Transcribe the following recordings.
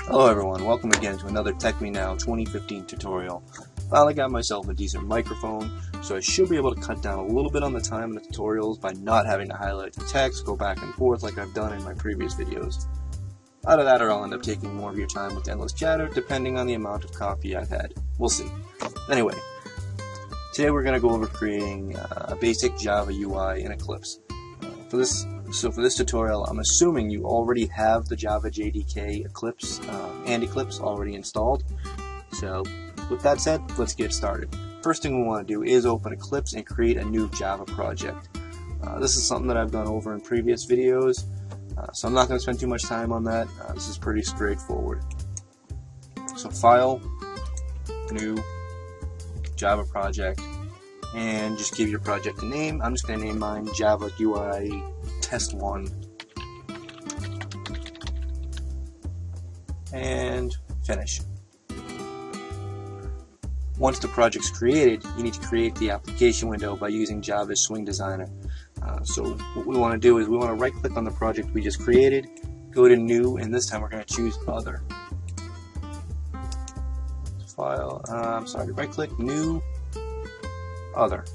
Hello everyone, welcome again to another TechMeNow 2015 tutorial. Finally got myself a decent microphone, so I should be able to cut down a little bit on the time in the tutorials by not having to highlight the text, go back and forth like I've done in my previous videos. Either that or I'll end up taking more of your time with endless chatter, depending on the amount of coffee I've had. We'll see. Anyway, today we're going to go over creating a basic Java UI in Eclipse. For this tutorial, I'm assuming you already have the Java JDK Eclipse and Eclipse already installed. So with that said, let's get started. First thing we want to do is open Eclipse and create a new Java project. This is something that I've gone over in previous videos, so I'm not going to spend too much time on that. This is pretty straightforward. So File, New, Java Project, and just give your project a name. I'm just going to name mine Java UI Test 1 and finish. Once the project's created, you need to create the application window by using Java's Swing Designer. So what we want to do is we want to right click on the project we just created, go to New, and this time we're going to choose Other. File, right click, New, Other.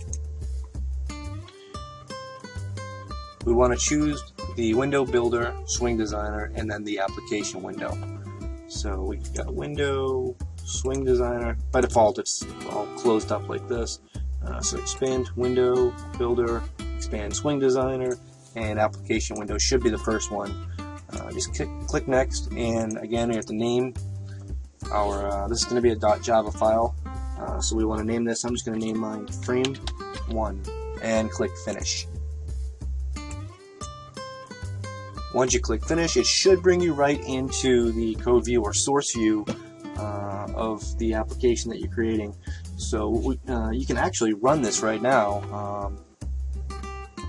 We want to choose the window builder, Swing Designer, and then the application window. So we've got window, Swing Designer. By default, it's all closed up like this. So expand window, builder, expand Swing Designer, and application window should be the first one. Just click next, and again, we have to name our. This is going to be a .java file. So we want to name this. I'm just going to name mine Frame1 and click Finish. Once you click Finish, it should bring you right into the code view or source view of the application that you're creating. So you can actually run this right now.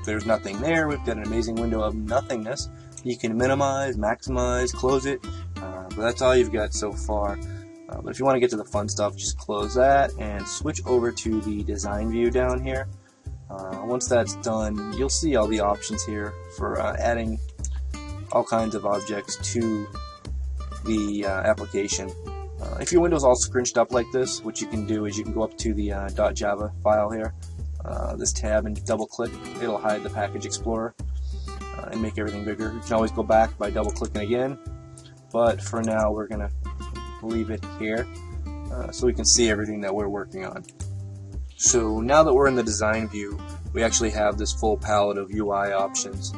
There's nothing there. We've got an amazing window of nothingness. You can minimize, maximize, close it, but that's all you've got so far. But if you want to get to the fun stuff, just close that and switch over to the design view down here. Once that's done, you'll see all the options here for adding all kinds of objects to the application. If your window's all scrunched up like this, what you can do is you can go up to the .java file here, this tab, and double click. It'll hide the package explorer and make everything bigger. You can always go back by double clicking again, but for now we're gonna leave it here so we can see everything that we're working on. So now that we're in the design view, we actually have this full palette of UI options.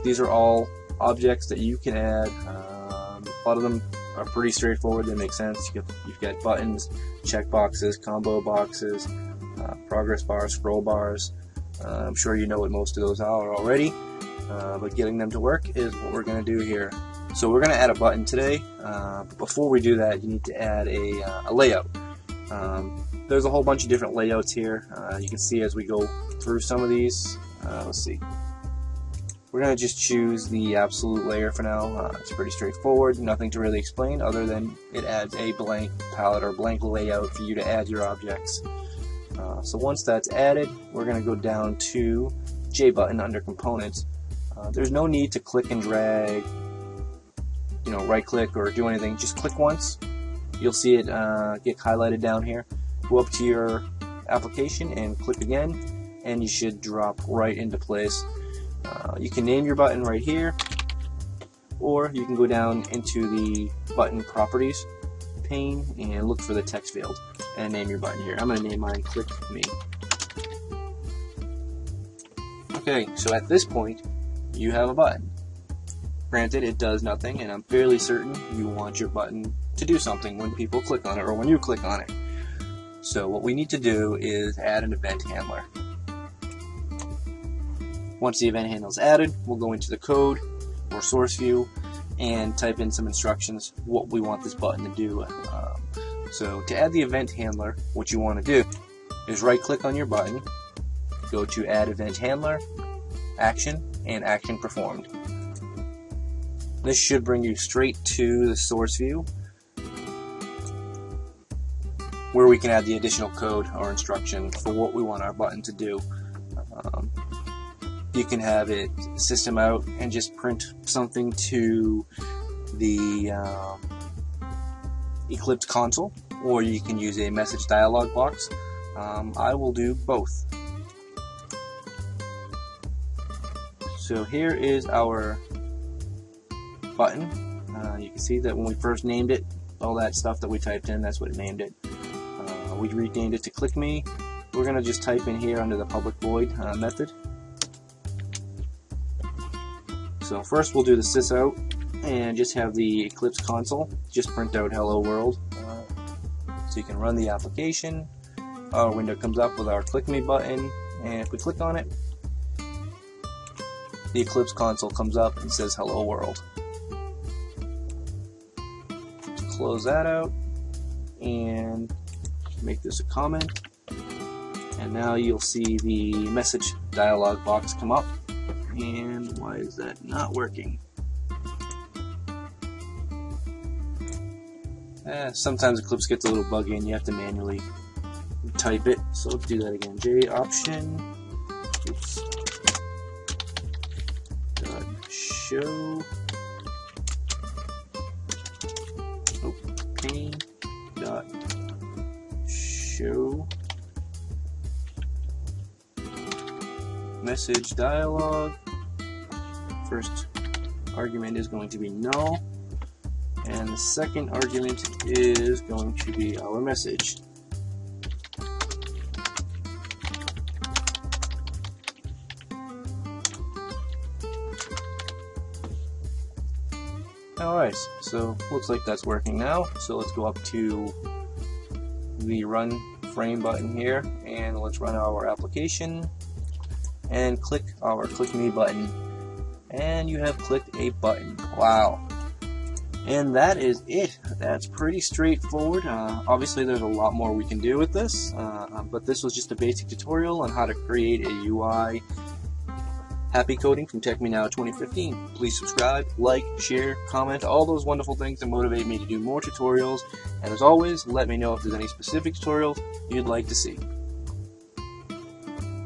These are all objects that you can add. A lot of them are pretty straightforward. They make sense. You've got buttons, checkboxes, combo boxes, progress bars, scroll bars. I'm sure you know what most of those are already, but getting them to work is what we're going to do here. So we're going to add a button today, but before we do that, you need to add a layout. There's a whole bunch of different layouts here. You can see as we go through some of these. Let's see. We're going to just choose the absolute layer for now. It's pretty straightforward, nothing to really explain other than it adds a blank palette or blank layout for you to add your objects. So once that's added, we're going to go down to JButton under Components. There's no need to click and drag, right click or do anything. Just click once. You'll see it get highlighted down here. Go up to your application and click again, and you should drop right into place. You can name your button right here, or you can go down into the button properties pane and look for the text field and name your button here. I'm going to name mine Click Me. Okay, so at this point you have a button. Granted, it does nothing, and I'm fairly certain you want your button to do something when people click on it or when you click on it. So what we need to do is add an event handler. Once the event handle is added, we'll go into the code or source view and type in some instructions what we want this button to do. So to add the event handler, what you want to do is right click on your button, go to Add Event Handler, Action, and Action Performed. This should bring you straight to the source view where we can add the additional code or instruction for what we want our button to do. You can have it system out and just print something to the Eclipse console, or you can use a message dialog box. I will do both. So here is our button. You can see that when we first named it, all that stuff that we typed in, that's what it named it. We renamed it to Click Me. We're going to just type in here under the public void method. So first we'll do the sysout and just have the Eclipse console just print out hello world. So you can run the application. Our window comes up with our Click Me button, and if we click on it, the Eclipse console comes up and says hello world. Close that out and make this a comment, and now you'll see the message dialog box come up. And why is that not working? Sometimes Eclipse gets a little buggy and you have to manually type it, so let's do that again. J option dot show pane dot show message dialog. First argument is going to be null, and the second argument is going to be our message. Alright, so looks like that's working now. So let's go up to the run frame button here, and let's run our application and click our Click Me button. And you have clicked a button. Wow. And that is it. That's pretty straightforward. Obviously there's a lot more we can do with this, but this was just a basic tutorial on how to create a UI happy coding from TechMeNow 2015. Please subscribe, like, share, comment, all those wonderful things that motivate me to do more tutorials. And as always, let me know if there's any specific tutorials you'd like to see.